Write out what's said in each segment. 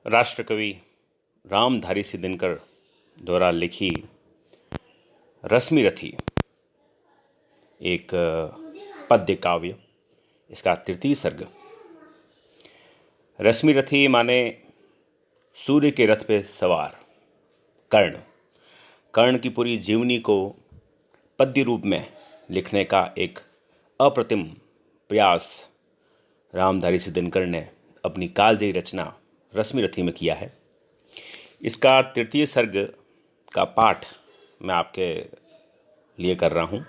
राष्ट्रकवि रामधारी सिंह दिनकर द्वारा लिखी रश्मिरथी एक पद्य काव्य, इसका तृतीय सर्ग। रश्मिरथी माने सूर्य के रथ पे सवार कर्ण। कर्ण की पूरी जीवनी को पद्य रूप में लिखने का एक अप्रतिम प्रयास रामधारी सिंह दिनकर ने अपनी कालजयी रचना रश्मिरथी में किया है। इसका तृतीय सर्ग का पाठ मैं आपके लिए कर रहा हूँ।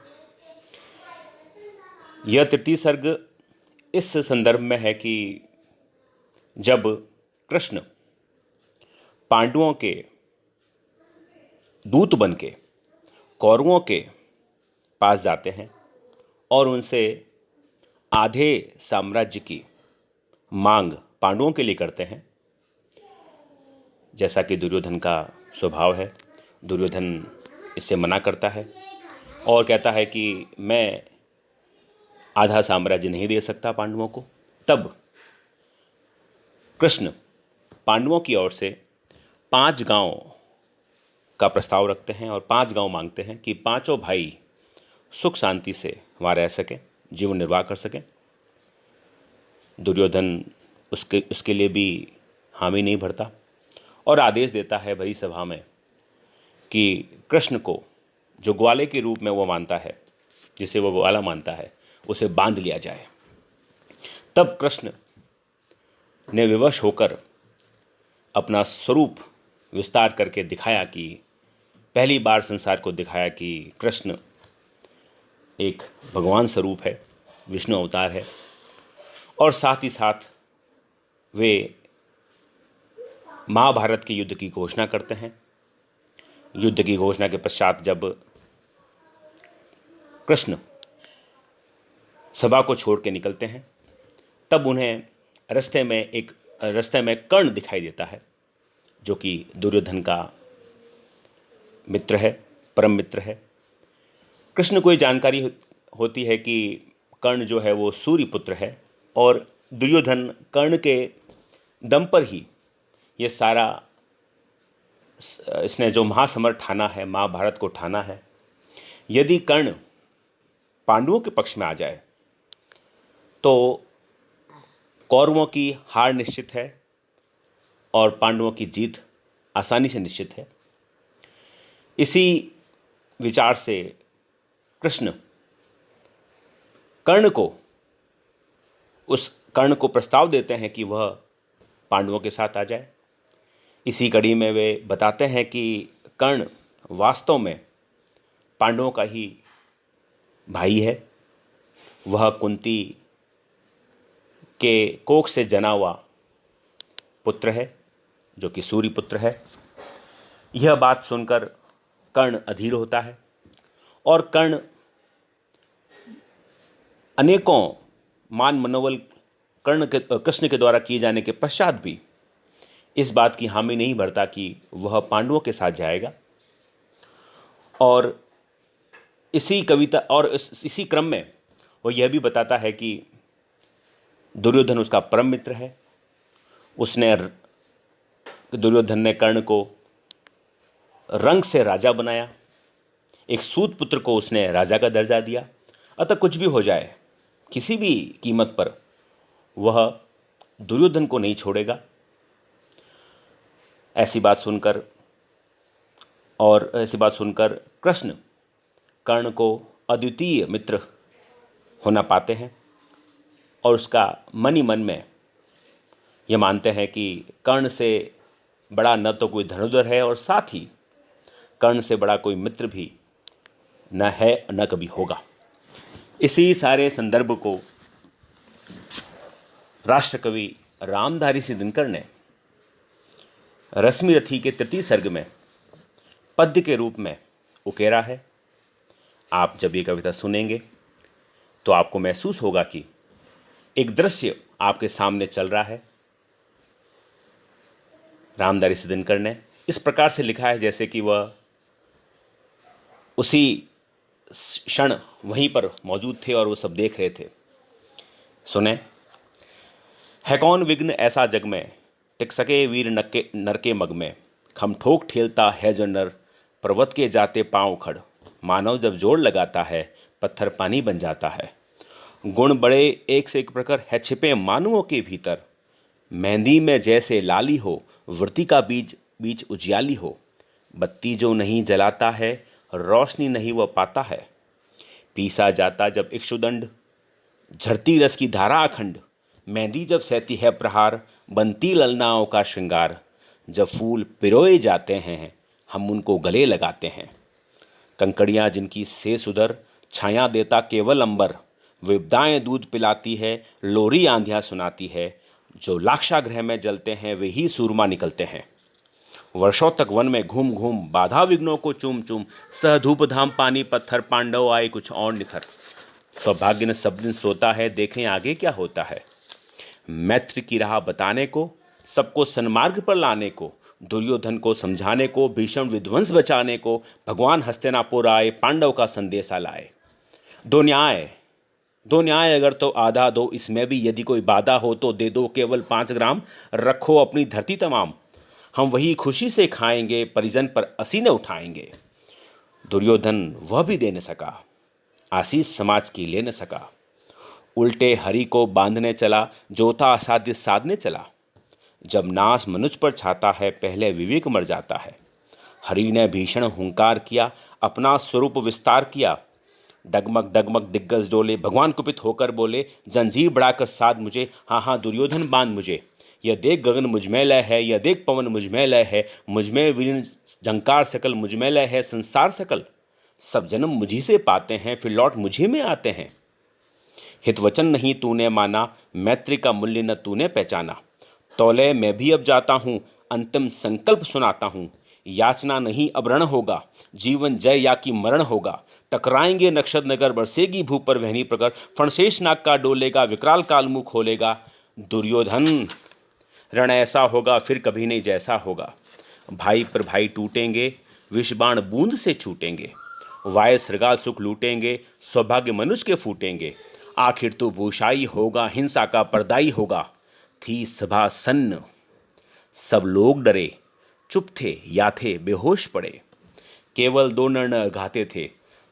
यह तृतीय सर्ग इस संदर्भ में है कि जब कृष्ण पांडवों के दूत बन के कौरवों के पास जाते हैं और उनसे आधे साम्राज्य की मांग पांडवों के लिए करते हैं, जैसा कि दुर्योधन का स्वभाव है। दुर्योधन इससे मना करता है और कहता है कि मैं आधा साम्राज्य नहीं दे सकता पांडवों को। तब कृष्ण पांडवों की ओर से 5 गांव का प्रस्ताव रखते हैं और 5 गांव मांगते हैं कि पांचों भाई सुख शांति से वहाँ रह सकें, जीवन निर्वाह कर सकें। दुर्योधन उसके लिए भी हामी नहीं भरता और आदेश देता है भरी सभा में कि कृष्ण को जो ग्वाले के रूप में वो मानता है, जिसे वो ग्वाला मानता है, उसे बांध लिया जाए। तब कृष्ण ने विवश होकर अपना स्वरूप विस्तार करके दिखाया कि पहली बार संसार को दिखाया कि कृष्ण एक भगवान स्वरूप है, विष्णु अवतार है। और साथ ही साथ वे महाभारत के युद्ध की घोषणा करते हैं। युद्ध की घोषणा के पश्चात जब कृष्ण सभा को छोड़ के निकलते हैं, तब उन्हें रास्ते में कर्ण दिखाई देता है, जो कि दुर्योधन का मित्र है, परम मित्र है। कृष्ण को ये जानकारी होती है कि कर्ण जो है वो सूर्य पुत्र है और दुर्योधन कर्ण के दम पर ही ये सारा इसने जो महासमर ठाना है, महाभारत को ठाना है। यदि कर्ण पांडवों के पक्ष में आ जाए तो कौरवों की हार निश्चित है और पांडवों की जीत आसानी से निश्चित है। इसी विचार से कृष्ण कर्ण को प्रस्ताव देते हैं कि वह पांडवों के साथ आ जाए। इसी कड़ी में वे बताते हैं कि कर्ण वास्तव में पांडवों का ही भाई है। वह कुंती के कोख से जना हुआ पुत्र है, जो कि सूर्य पुत्र है। यह बात सुनकर कर्ण अधीर होता है और कर्ण अनेकों मान मनोबल कृष्ण के द्वारा किए जाने के पश्चात भी इस बात की हामी नहीं भरता कि वह पांडवों के साथ जाएगा। और इसी क्रम में वो यह भी बताता है कि दुर्योधन उसका परम मित्र है। दुर्योधन ने कर्ण को रंग से राजा बनाया, एक सूत पुत्र को उसने राजा का दर्जा दिया। अतः कुछ भी हो जाए, किसी भी कीमत पर वह दुर्योधन को नहीं छोड़ेगा। ऐसी बात सुनकर कृष्ण कर्ण को अद्वितीय मित्र होना पाते हैं और उसका मन ही मन में यह मानते हैं कि कर्ण से बड़ा न तो कोई धनुर्धर है और साथ ही कर्ण से बड़ा कोई मित्र भी न है, न कभी होगा। इसी सारे संदर्भ को राष्ट्रकवि रामधारी सिंह दिनकर ने रश्मिरथी के तृतीय सर्ग में पद्य के रूप में उकेरा है। आप जब ये कविता सुनेंगे तो आपको महसूस होगा कि एक दृश्य आपके सामने चल रहा है। रामधारी सिंह दिनकर ने इस प्रकार से लिखा है जैसे कि वह उसी क्षण वहीं पर मौजूद थे और वो सब देख रहे थे। सुने। है कौन विघ्न ऐसा जग में, तिक सके वीर नर के मग में, खम ठोक ठेलता है जो नर, पर्वत के जाते पांव उखड़। मानव जब जोड़ लगाता है, पत्थर पानी बन जाता है। गुण बड़े एक से एक प्रकार है छिपे मानवों के भीतर, मेहंदी में जैसे लाली हो, वृत्ति का बीज बीच उजियाली हो। बत्ती जो नहीं जलाता है, रोशनी नहीं वह पाता है। पीसा जाता जब इक्षुदंड, झरती रस की धारा अखंड। मेहंदी जब सहती है प्रहार, बनती ललनाओं का श्रृंगार। जब फूल पिरोए जाते हैं, हम उनको गले लगाते हैं। कंकड़ियाँ जिनकी से सुधर, छाया देता केवल अंबर। विपदाएं दूध पिलाती है, लोरी आंधियाँ सुनाती है। जो लाक्षागृह में जलते हैं, वे ही सूरमा निकलते हैं। वर्षों तक वन में घूम घूम, बाधा विघ्नों को चूम चूम, सह धूप धाम पानी पत्थर, पांडव आए कुछ और निखर। सौभाग्य ने सब दिन सोता है, देखें आगे क्या होता है। मैत्र की राह बताने को, सबको सन्मार्ग पर लाने को, दुर्योधन को समझाने को, भीषण विध्वंस बचाने को, भगवान हस्तिनापुर आए, पांडव का संदेशा लाए। दो न्याय अगर तो आधा दो, इसमें भी यदि कोई बाधा हो तो दे दो केवल 5 ग्राम। रखो अपनी धरती तमाम, हम वही खुशी से खाएंगे, परिजन पर असीने उठाएंगे। दुर्योधन वह भी दे न सका, आशीष समाज की ले न सका। उल्टे हरि को बांधने चला, जो था असाध्य साधने चला। जब नाश मनुष्य पर छाता है, पहले विवेक मर जाता है। हरि ने भीषण हुंकार किया, अपना स्वरूप विस्तार किया। डगमग डगमग दिग्गज डोले, भगवान कुपित होकर बोले, जंजीर बढ़ाकर साध मुझे, हाँ हाँ दुर्योधन बांध मुझे। यह देख गगन मुझमें लय है, यह देख पवन मुझमें लय है। मुझमें वीण झंकार सकल, मुझमें लय है संसार सकल। सब जन्म मुझी से पाते हैं, फिर लौट मुझी में आते हैं। हित वचन नहीं तूने माना, मैत्री का मूल्य न तूने पहचाना। तौले मैं भी अब जाता हूँ, अंतिम संकल्प सुनाता हूँ। याचना नहीं अब रण होगा, जीवन जय या कि मरण होगा। टकराएंगे नक्षत्र नगर, बरसेगी भू पर वहनी प्रकर। फणशेष नाग का डोलेगा, विकराल काल मुंह खोलेगा। दुर्योधन रण ऐसा होगा, फिर कभी नहीं जैसा होगा। भाई पर भाई टूटेंगे, विषबाण बूंद से छूटेंगे। वाय श्रृगाल सुख लूटेंगे, सौभाग्य मनुष्य के फूटेंगे। आखिर तो भूषाई होगा, हिंसा का पर्दाई होगा। थी सभा सन्न, सब लोग डरे, चुप थे या थे बेहोश पड़े। केवल 2 निर्णय घाते थे,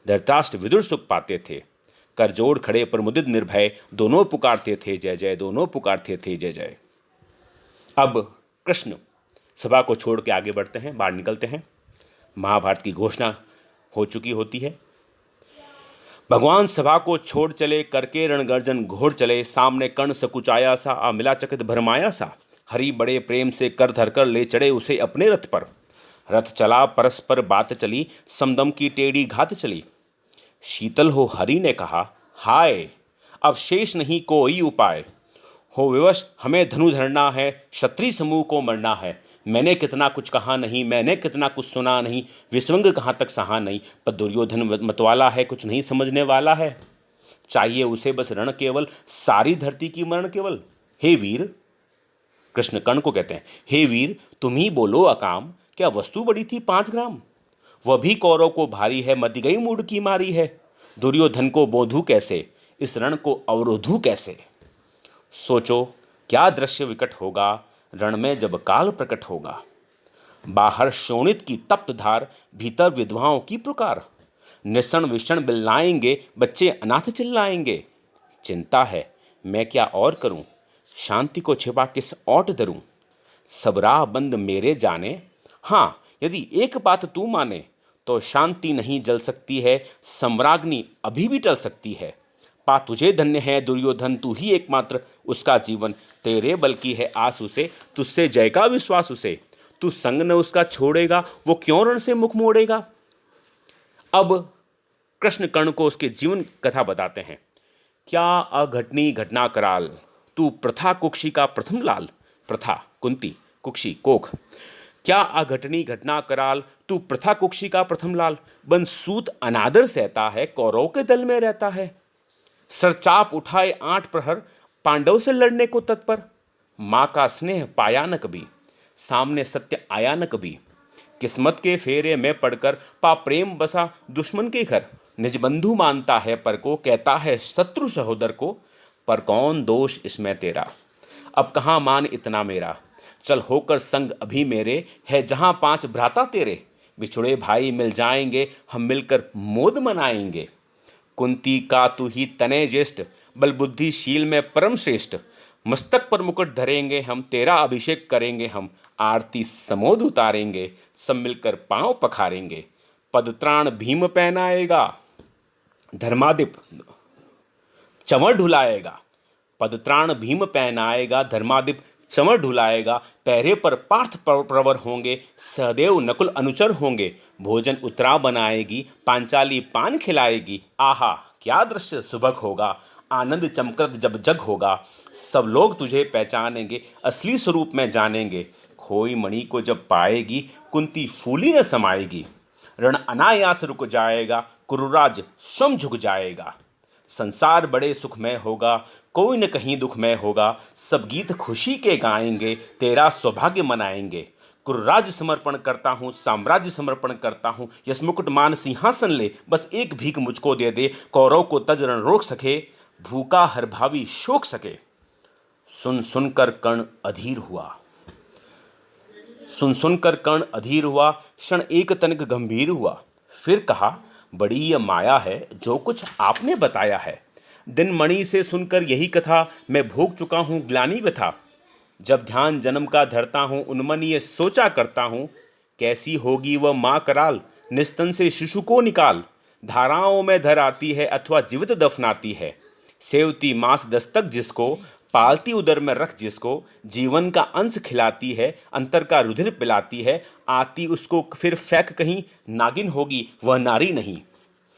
धृतराष्ट्र विदुर सुख पाते थे। कर जोड़ खड़े प्रमुदित निर्भय, दोनों पुकारते थे जय जय, दोनों पुकारते थे जय जय। अब कृष्ण सभा को छोड़ के आगे बढ़ते हैं, बाहर निकलते हैं। महाभारत की घोषणा हो चुकी होती है। भगवान सभा को छोड़ चले, करके रणगर्जन घोड़ चले। सामने कर्ण सकुचाया सा, आ मिला चकित भरमाया सा। हरि बड़े प्रेम से कर धरकर ले चढ़े उसे अपने रथ पर। रथ चला परस्पर बात चली, समदम की टेढ़ी घात चली। शीतल हो हरि ने कहा, हाय अब शेष नहीं कोई उपाय। हो विवश हमें धनु धरना है, क्षत्रिय समूह को मरना है। मैंने कितना कुछ कहा नहीं, मैंने कितना कुछ सुना नहीं, विश्वंग कहाँ तक सहा नहीं। पर दुर्योधन मतवाला है, कुछ नहीं समझने वाला है। चाहिए उसे बस रण केवल, सारी धरती की मरण केवल। हे वीर, कृष्ण कर्ण को कहते हैं, हे वीर तुम ही बोलो अकाम, क्या वस्तु बड़ी थी 5 ग्राम। वह भी कौरव को भारी है, मद गई मूड की मारी है। दुर्योधन को बोधू कैसे, इस रण को अवरोधू कैसे। सोचो क्या दृश्य विकट होगा, रण में जब काल प्रकट होगा। बाहर शोणित की तप्त धार, भीतर विधवाओं की पुकार। निषण विषण बिल्लाएंगे, बच्चे अनाथ चिल्लाएंगे। चिंता है मैं क्या और करूं, शांति को छिपा किस ओट धरूं। सब राह बंद मेरे जाने, हाँ यदि एक बात तू माने। तो शांति नहीं जल सकती है, सम्राग्नि अभी भी टल सकती है। पा तुझे धन्य है दुर्योधन, तू ही एकमात्र उसका जीवन। तेरे बल की है आस उसे, तुझसे जय का विश्वास उसे। तू संग न उसका छोड़ेगा, वो क्यों रण से मुख मोड़ेगा। अब कृष्ण कर्ण को उसके जीवन कथा बताते हैं। क्या अघटनी घटना कराल, तू प्रथा कुक्षी का प्रथम लाल। प्रथा कुंती, कुक्षी कोख। क्या अघटनी घटना कराल, तू प्रथा कुक्षी का प्रथम लाल। बंसूत अनादर सहता है, कौरव के दल में रहता है। सरचाप उठाए 8 प्रहर, पांडव से लड़ने को तत्पर। माँ का स्नेह पाया न कभी, सामने सत्य आया न कभी। किस्मत के फेरे में पड़कर पा प्रेम बसा दुश्मन के घर। निज बंधु मानता है पर को, कहता है शत्रु सहोदर को। पर कौन दोष इसमें तेरा, अब कहाँ मान इतना मेरा। चल होकर संग अभी मेरे, है जहाँ 5 भ्राता तेरे। बिछुड़े भाई मिल जाएंगे, हम मिलकर मोद मनाएंगे। कुंती का तू ही तनय ज्येष्ठ, बल बुद्धिशील में परम श्रेष्ठ। मस्तक पर मुकुट धरेंगे हम, तेरा अभिषेक करेंगे हम। आरती समोद उतारेंगे, सब मिलकर पांव पखारेंगे। पदत्राण भीम पहनाएगा, धर्मादिप चंवर ढुलाएगा। पदत्राण भीम पहनाएगा, धर्मादिप चंवर ढुलाएगा। पहरे पर पार्थ प्रवर होंगे, सहदेव नकुल अनुचर होंगे। भोजन उत्तरा बनाएगी, पांचाली पान खिलाएगी। आहा क्या दृश्य सुभग होगा, आनंद चमकत जब जग होगा। सब लोग तुझे पहचानेंगे, असली स्वरूप में जानेंगे। खोई मणि को जब पाएगी, कुंती फूली न समाएगी। रण अनायास रुक जाएगा, कुरुराज स्वयं झुक जाएगा। संसार बड़े सुखमय होगा, कोई न कहीं दुखमय होगा। सब गीत खुशी के गाएंगे, तेरा सौभाग्य मनाएंगे। कुरुराज समर्पण करता हूँ, साम्राज्य समर्पण करता हूँ। यस मुकुट मान सिंहासन ले, बस एक भीख मुझको दे दे। कौरव को तज रण रोक सके, भूखा हर भावी शोक सके। सुन सुनकर कर्ण अधीर हुआ, सुन सुनकर कर्ण अधीर हुआ। क्षण एक तनिक गंभीर हुआ, फिर कहा बड़ी यह माया है जो कुछ आपने बताया है। दिन मणि से सुनकर यही कथा, मैं भोग चुका हूँ ग्लानि व्यथा। जब ध्यान जन्म का धरता हूँ, उन्मन ये सोचा करता हूँ। कैसी होगी वह माँ कराल, निस्तन से शिशु को निकाल। धाराओं में धर आती है, अथवा जीवित दफनाती है। सेवती मांस दस्तक जिसको, पालती उदर में रख जिसको। जीवन का अंश खिलाती है, अंतर का रुधिर पिलाती है। आती उसको फिर फेंक कहीं, नागिन होगी वह नारी नहीं।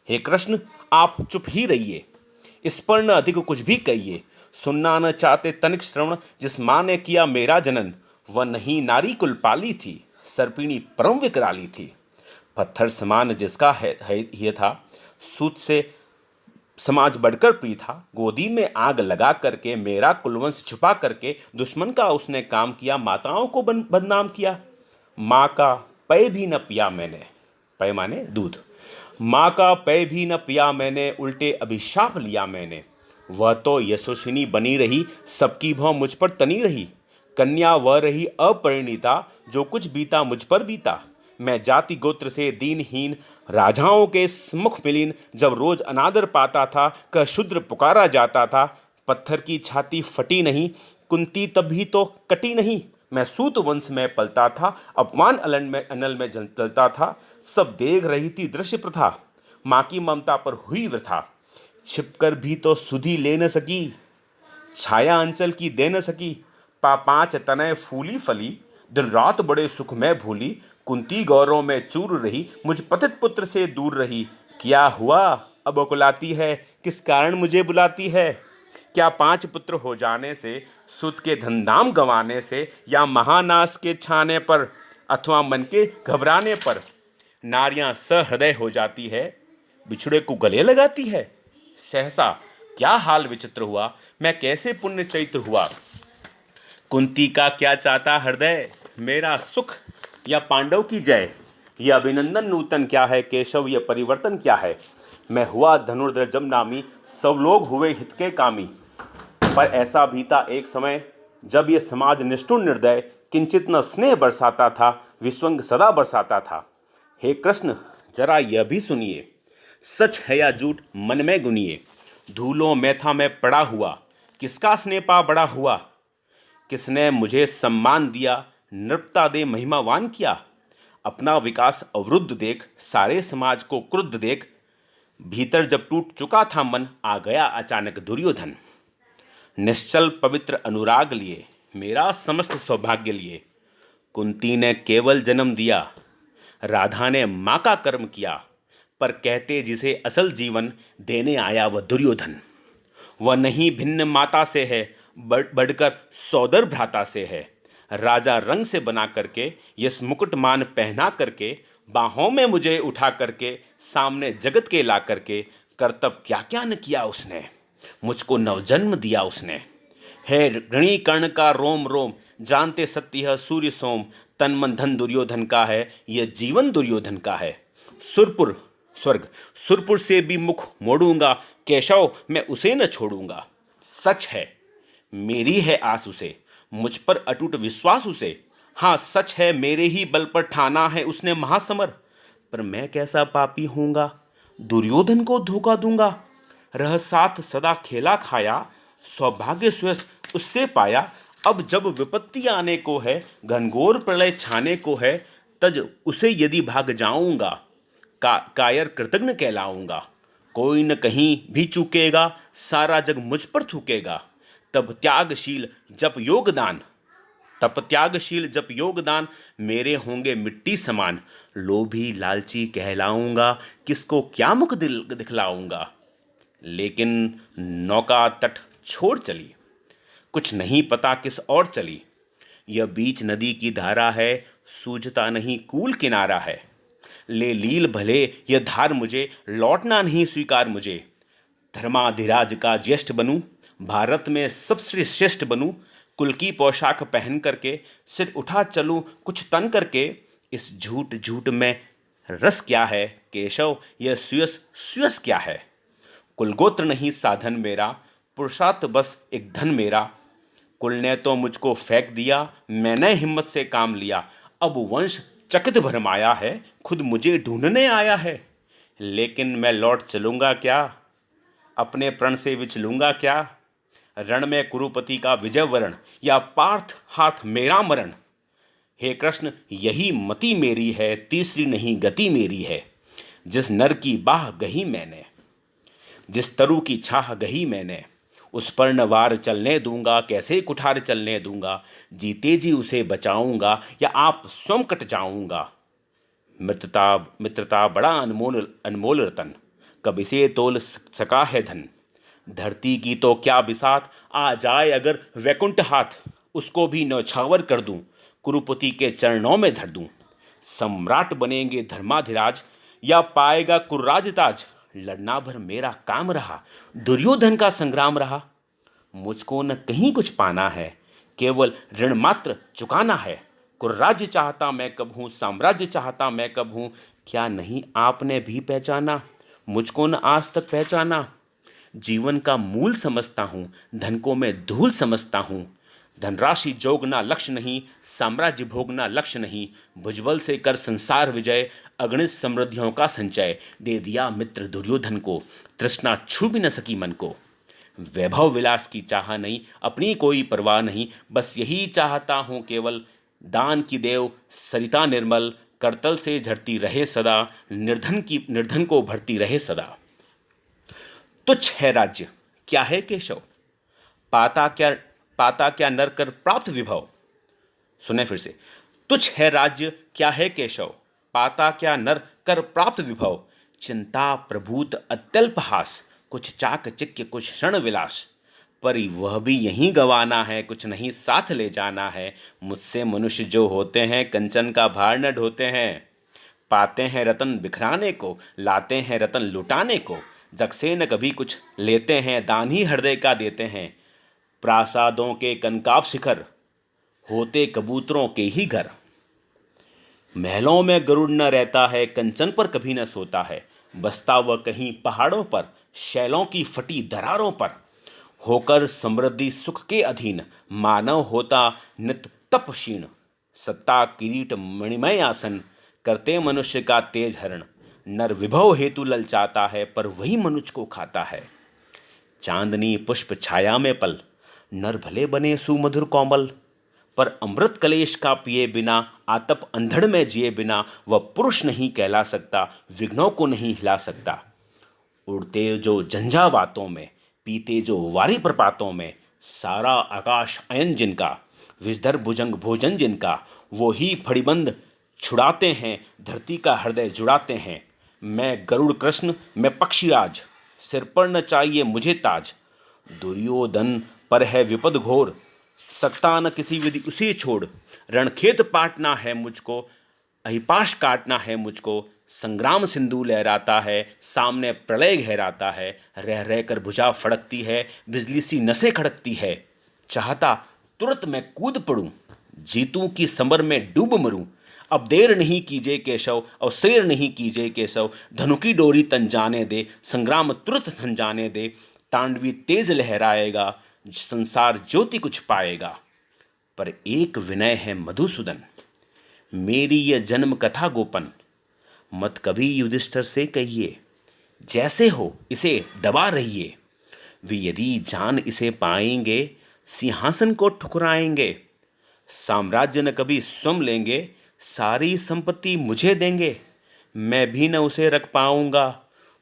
हे कृष्ण आप चुप ही रहिए, इस पर न अधिक कुछ भी कहिए। सुनना न चाहते तनिक श्रवण, जिस माँ ने किया मेरा जनन। वह नहीं नारी कुल पाली थी, सर्पिणी परम विकराली थी। पत्थर समान जिसका है ये था, सूत से समाज बढ़कर प्रिय था। गोदी में आग लगा करके, मेरा कुलवंश छुपा करके। दुश्मन का उसने काम किया, माताओं को बदनाम किया। माँ का पै भी न पिया मैंने, पै माने दूध। माँ का पै भी न पिया मैंने, उल्टे अभिशाप लिया मैंने। वह तो यशस्विनी बनी रही, सबकी भौं मुझ पर तनी रही। कन्या वह रही अपरिणीता, जो कुछ बीता मुझ पर बीता। मैं जाति गोत्र से दीनहीन, राजाओं के मुख मिलीन। जब रोज अनादर पाता था, कह शूद्र पुकारा जाता था। पत्थर की छाती फटी नहीं, कुंती तभी तो कटी नहीं। मैं सूत वंश में पलता था, अपमान अनल में जलता था। सब देख रही थी दृश्य प्रथा, माँ की ममता पर हुई वृथा। छिपकर भी तो सुधी ले न सकी, छाया अंचल की दे न सकी। पांच तनय फूली फली, दिन रात बड़े सुख में भूली। कुंती गौरव में चूर रही, मुझ पतित पुत्र से दूर रही। क्या हुआ अब अकुलाती है, किस कारण मुझे बुलाती है। क्या 5 पुत्र हो जाने से, सुत के धनधाम गंवाने से, या महानाश के छाने पर, अथवा मन के घबराने पर नारियां सहृदय हो जाती है, बिछुड़े को गले लगाती है। सहसा क्या हाल विचित्र हुआ, मैं कैसे पुण्य चैत्र हुआ। कुंती का क्या चाहता हृदय, मेरा सुख या पांडव की जय। यह अभिनंदन नूतन क्या है, केशव यह परिवर्तन क्या है। मैं हुआ धनुर्धर जम नामी, सब लोग हुए हित के कामी। पर ऐसा भी था एक समय, जब यह समाज निष्ठुर निर्दय, किंचित न स्नेह बरसाता था, विस्वंग सदा बरसाता था। हे कृष्ण जरा यह भी सुनिए, सच है या झूठ मन में गुनिए। धूलों में था मैं पड़ा हुआ, किसका स्नेह पा बड़ा हुआ। किसने मुझे सम्मान दिया, नृपता दे महिमावान किया। अपना विकास अवरुद्ध देख, सारे समाज को क्रुद्ध देख। भीतर जब टूट चुका था मन, आ गया अचानक दुर्योधन। निश्चल पवित्र अनुराग लिए, मेरा समस्त सौभाग्य लिए। कुंती ने केवल जन्म दिया, राधा ने माँ का कर्म किया। पर कहते जिसे असल जीवन, देने आया वह दुर्योधन। वह नहीं भिन्न माता से है, बढ़कर सौदर भ्राता से है। राजा रंग से बना करके, यस मुकुट मान पहना करके, बाहों में मुझे उठा करके, सामने जगत के ला करके, कर्तव्य क्या क्या न किया उसने, मुझको नवजन्म दिया उसने। है ऋणी कर्ण का रोम रोम, जानते सत्य है सूर्य सोम। तन मन धन दुर्योधन का है, यह जीवन दुर्योधन का है। सुरपुर स्वर्ग, सुरपुर से भी मुख मोड़ूंगा, केशव मैं उसे न छोड़ूंगा। सच है मेरी है आस उसे, मुझ पर अटूट विश्वास उसे। हाँ सच है, मेरे ही बल पर ठाना है उसने महासमर। पर मैं कैसा पापी हूँगा, दुर्योधन को धोखा दूंगा। रह साथ सदा खेला खाया, सौभाग्य सुयस उससे पाया। अब जब विपत्ति आने को है, घनघोर प्रलय छाने को है, तज उसे यदि भाग जाऊंगा, कायर कृतज्ञ कहलाऊंगा। कोई न कहीं भी चूकेगा, सारा जग मुझ पर थूकेगा। तब त्यागशील जप योगदान तप त्यागशील जप योगदान, मेरे होंगे मिट्टी समान। लोभी लालची कहलाऊंगा, किसको क्या मुख दिखलाऊंगा। लेकिन नौका तट छोड़ चली, कुछ नहीं पता किस ओर चली। यह बीच नदी की धारा है, सूझता नहीं कूल किनारा है। ले लील भले यह धार मुझे, लौटना नहीं स्वीकार मुझे। धर्माधिराज का ज्येष्ठ बनूं, भारत में सबसे श्रेष्ठ बनूं। कुल की पोशाक पहन करके, सिर उठा चलूं कुछ तन करके। इस झूठ झूठ में रस क्या है केशव, यह सुयस सुयस क्या है। कुलगोत्र नहीं साधन मेरा, पुरुषार्थ बस एक धन मेरा। कुल ने तो मुझको फेंक दिया, मैंने हिम्मत से काम लिया। अब वंश चकित भरमाया है, खुद मुझे ढूंढने आया है। लेकिन मैं लौट चलूंगा क्या, अपने प्रण से विचलूंगा क्या। रण में कुरुपति का विजय वरण, या पार्थ हाथ मेरा मरण। हे कृष्ण यही मति मेरी है, तीसरी नहीं गति मेरी है। जिस नर की बाह गही मैंने, जिस तरु की छाह गही मैंने, उस पर नवार चलने दूंगा, कैसे कुठार चलने दूंगा। जीते जी उसे बचाऊंगा, या आप स्वयं कट जाऊंगा। मित्रता मित्रता बड़ा अनमोल अनमोल रतन, कब इसे तोल सका है धन। धरती की तो क्या बिसात, आ जाए अगर वैकुंठ हाथ। उसको भी नौछावर कर दूं, कुरुपति के चरणों में धर दूं। सम्राट बनेंगे धर्माधिराज, या पाएगा कुर्राज ताज। लड़ना भर मेरा काम रहा, दुर्योधन का संग्राम रहा। मुझको न कहीं कुछ पाना है, केवल ऋण मात्र चुकाना है। कुर्राज चाहता मैं कब हूँ, साम्राज्य चाहता मैं कब हूँ। क्या नहीं आपने भी पहचाना, मुझको न आज तक पहचाना। जीवन का मूल समझता हूँ, धन को मैं धूल समझता हूँ। धनराशि जोगना लक्ष्य नहीं, साम्राज्य भोगना लक्ष्य नहीं। भुजबल से कर संसार विजय, अगणित समृद्धियों का संचय। दे दिया मित्र दुर्योधन को, तृष्णा छू भी न सकी मन को। वैभव विलास की चाह नहीं, अपनी कोई परवाह नहीं। बस यही चाहता हूँ केवल, दान की देव सरिता निर्मल। करतल से झड़ती रहे सदा, निर्धन को भरती रहे सदा। तुच्छ है राज्य क्या है केशव, पाता क्या नर कर प्राप्त विभव। सुने फिर से। तुच्छ है राज्य क्या है केशव, पाता क्या नर कर प्राप्त विभव। चिंता प्रभूत अत्यल्प हास, कुछ चाकचिक्य कुछ क्षण विलास। पर वह भी यहीं गंवाना है, कुछ नहीं साथ ले जाना है। मुझसे मनुष्य जो होते हैं, कंचन का भार न ढोते हैं। पाते हैं रतन बिखराने को, लाते हैं रतन लुटाने को। जग से न कभी कुछ लेते हैं, दान ही हृदय का देते हैं। प्रासादों के कनकाब शिखर, होते कबूतरों के ही घर। महलों में गरुड़ न रहता है, कंचन पर कभी न सोता है। बसता वह कहीं पहाड़ों पर, शैलों की फटी दरारों पर। होकर समृद्धि सुख के अधीन, मानव होता नित तप क्षीण। सत्ता किरीट मणिमय आसन, करते मनुष्य का तेज हरण। नर विभव हेतु ललचाता है, पर वही मनुष्य को खाता है। चांदनी पुष्प छाया में पल, नर भले बने सुमधुर कोमल। पर अमृत कलेश का पिए बिना, आतप अंधड़ में जिए बिना। वह पुरुष नहीं कहला सकता, विघ्नों को नहीं हिला सकता। उड़ते जो झंझावातों में, पीते जो वारी प्रपातों में। सारा आकाश अयन जिनका, विषधर भुजंग भोजन जिनका। वो ही फड़िबंद छुड़ाते हैं, धरती का हृदय जुड़ाते हैं। मैं गरुड़ कृष्ण मैं पक्षीराज, सिर पर न चाहिए मुझे ताज। दुर्योधन पर है विपद घोर, सकता न किसी विधि उसे छोड़। रणखेत पाटना है मुझको, अहिपाश काटना है मुझको। संग्राम सिंधु लहराता है, सामने प्रलय गहराता है। रह रह कर भुजा फड़कती है, बिजली सी नसें खड़कती है। चाहता तुरंत मैं कूद पड़ूं, जीतूं की समर में डूब मरूं। अब देर नहीं कीजिए केशव, अवसेर नहीं कीजिए केशव। धनु की डोरी तन जाने दे, संग्राम तुरंत थन जाने दे। तांडवी तेज लहराएगा, संसार ज्योति कुछ पाएगा। पर एक विनय है मधुसूदन, मेरी यह जन्म कथा गोपन, मत कभी युधिष्ठिर से कहिए, जैसे हो इसे दबा रहिए, वे यदि जान इसे पाएंगे, सिंहासन को ठुकराएंगे, साम्राज्य न कभी स्वयं लेंगे, सारी संपत्ति मुझे देंगे, मैं भी न उसे रख पाऊंगा,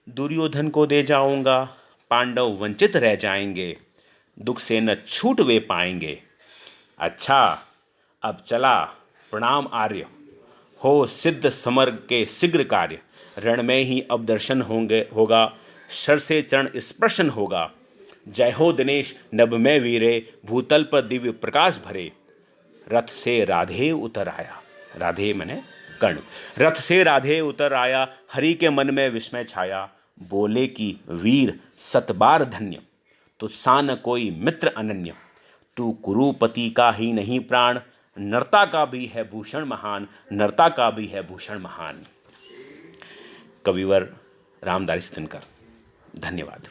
दुर्योधन को दे जाऊंगा, पांडव वंचित रह जाएंगे, दुख से न छूट वे पाएंगे। अच्छा अब चला, प्रणाम आर्य, हो सिद्ध समर के शीघ्र कार्य, रण में ही अब दर्शन होगा, शर से चरण स्पर्शन होगा, जय हो दिनेश नभ में वीरे, भूतल पर दिव्य प्रकाश भरे, रथ से राधे उतर आया, राधे मैंने कर्ण, रथ से राधे उतर आया, हरि के मन में विस्मय छाया, बोले कि वीर सतबार धन्य, तुझसा न कोई मित्र अनन्य, तू कुरुपति का ही नहीं प्राण, नरता का भी है भूषण महान, नरता का भी है भूषण महान। कविवर रामधारी सिंह दिनकर। धन्यवाद।